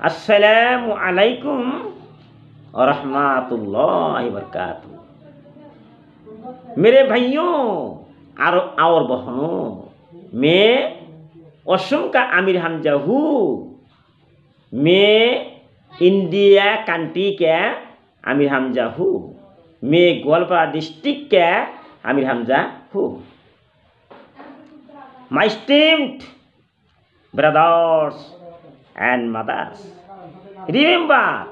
अस्सलामु अलैकुम रहमतुल्लाहि बरकातुहू। मेरे भाइयों और बहनों, मैं असम का आमिर हमजा हूँ। मैं इंडिया कंट्री का आमिर हमजा हूँ। मैं गोलपारा डिस्ट्रिक्ट का आमिर हमजा हूँ। My esteemed brothers and mothers, remember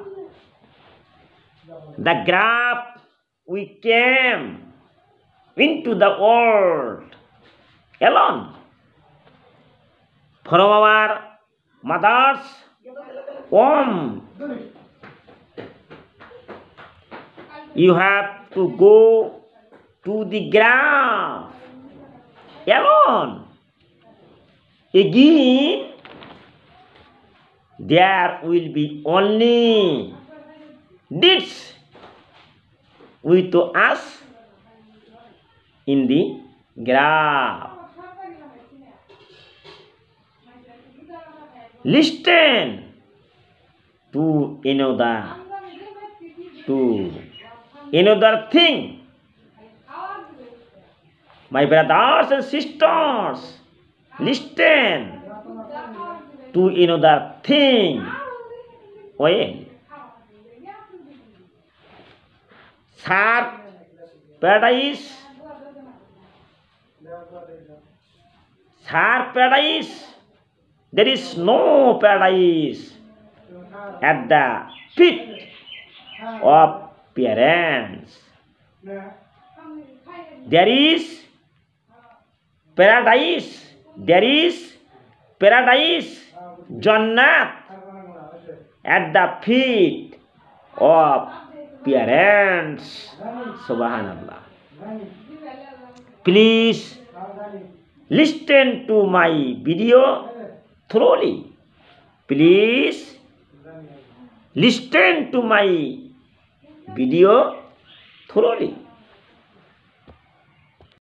the graph we came into the world alone from our mother's womb. You have to go to the graph alone. Again, there will be only deeds with us in the graph. Listen to another thing, my brothers and sisters. Listen to another thing. Well, sharp paradise, there is no paradise at the feet of parents. There is paradise, Jannat, at the feet of parents. Subhanallah. Please listen to my video thoroughly. Please listen to my video thoroughly.